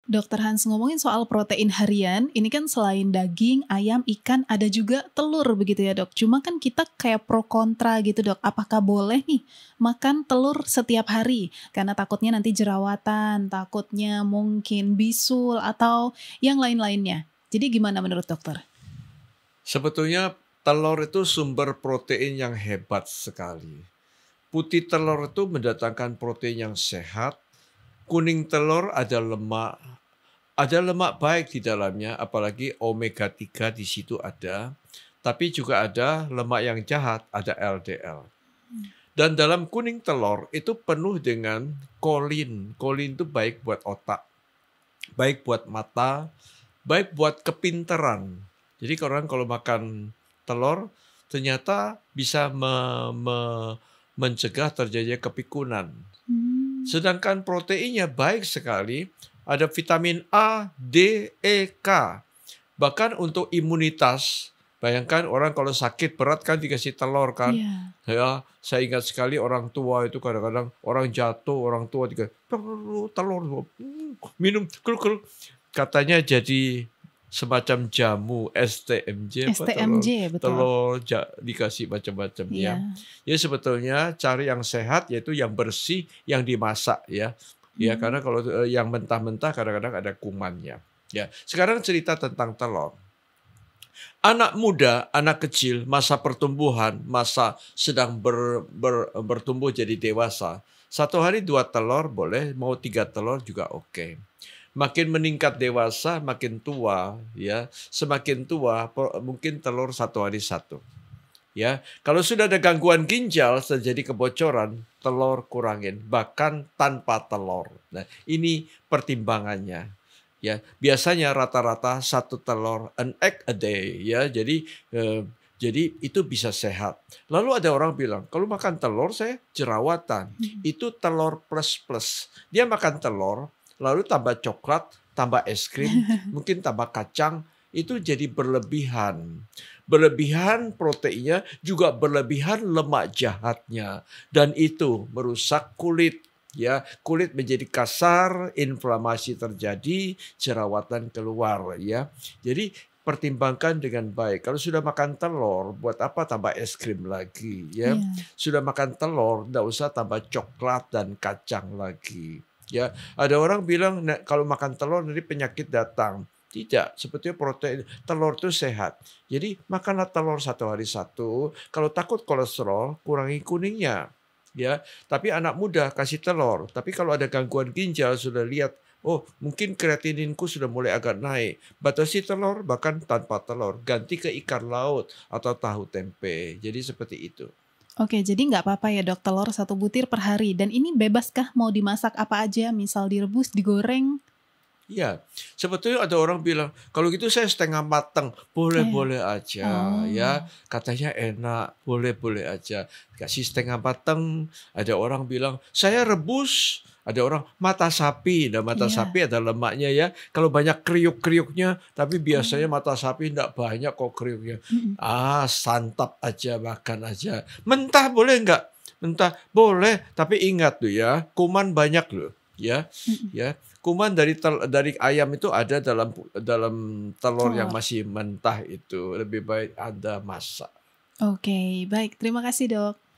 Dokter Hans, ngomongin soal protein harian, ini kan selain daging, ayam, ikan, ada juga telur begitu ya dok. Cuma kan kita kayak pro kontra gitu dok, apakah boleh nih makan telur setiap hari? Karena takutnya nanti jerawatan, takutnya mungkin bisul, atau yang lain-lainnya. Jadi gimana menurut dokter? Sebetulnya telur itu sumber protein yang hebat sekali. Putih telur itu mendatangkan protein yang sehat. Kuning telur ada lemak baik di dalamnya, apalagi omega 3 di situ ada. Tapi juga ada lemak yang jahat, ada LDL. Dan dalam kuning telur itu penuh dengan kolin. Kolin itu baik buat otak, baik buat mata, baik buat kepintaran. Jadi orang kalau makan telur ternyata bisa mencegah terjadinya kepikunan. Hmm, Sedangkan proteinnya baik sekali, ada vitamin A, D, E, K. Bahkan untuk imunitas, bayangkan orang kalau sakit berat kan dikasih telur kan. iya. Saya ingat sekali orang tua itu kadang-kadang orang jatuh, orang tua dikasih telur, telur, minum, kruk-kruk. Katanya jadi semacam jamu STMJ apa telur STMJ, betul. telur dikasih macam-macam ya. Iya. Jadi sebetulnya cari yang sehat yaitu yang bersih, yang dimasak ya. Ya Hmm, karena kalau yang mentah-mentah kadang-kadang ada kumannya. Ya, sekarang cerita tentang telur. Anak muda, anak kecil, masa pertumbuhan, masa sedang bertumbuh jadi dewasa. Satu hari 2 telur boleh, mau 3 telur juga oke. Makin meningkat dewasa, makin tua, ya. Semakin tua, mungkin telur 1 hari 1. Ya, kalau sudah ada gangguan ginjal, terjadi kebocoran, telur kurangin, bahkan tanpa telur. Nah, ini pertimbangannya. Ya, biasanya rata-rata 1 telur, an egg a day, ya. Jadi itu bisa sehat. Lalu ada orang bilang, kalau makan telur saya jerawatan. hmm. Itu telur plus plus. Dia makan telur, lalu tambah coklat, tambah es krim, mungkin tambah kacang, itu jadi berlebihan. Berlebihan proteinnya, juga berlebihan lemak jahatnya. Dan itu merusak kulit. Ya, kulit menjadi kasar, inflamasi terjadi, jerawatan keluar ya. Jadi pertimbangkan dengan baik. Kalau sudah makan telur, buat apa tambah es krim lagi ya? Iya. Sudah makan telur, enggak usah tambah coklat dan kacang lagi. Ya, ada orang bilang kalau makan telur nanti penyakit datang. Tidak, sebetulnya protein telur itu sehat. Jadi makanlah telur 1 hari 1. Kalau takut kolesterol, kurangi kuningnya. Ya, tapi anak muda kasih telur. Tapi kalau ada gangguan ginjal sudah lihat, oh mungkin kreatininku sudah mulai agak naik. Batasi telur bahkan tanpa telur. Ganti ke ikan laut atau tahu tempe. Jadi seperti itu. Oke, jadi nggak apa-apa ya dok, telur 1 butir per hari. Dan ini bebaskah mau dimasak apa aja? Misal direbus, digoreng? Iya, sebetulnya ada orang bilang, "Kalau gitu saya setengah matang." Iya. Boleh-boleh aja ya, Oh, katanya enak, boleh-boleh aja. Kasih setengah matang, ada orang bilang, "Saya rebus." Ada orang mata sapi, nah mata iya. sapi ada lemaknya ya. Kalau banyak kriuk-kriuknya, tapi biasanya Oh, mata sapi enggak banyak kok kriuknya. mhm. Santap aja, makan aja. Mentah boleh enggak? Mentah boleh, tapi ingat tuh ya, kuman banyak loh, ya. Mhm. Ya, kuman dari ayam itu ada dalam telur yang Telur. masih mentah itu, lebih baik Anda masak. Oke, baik. Terima kasih, Dok.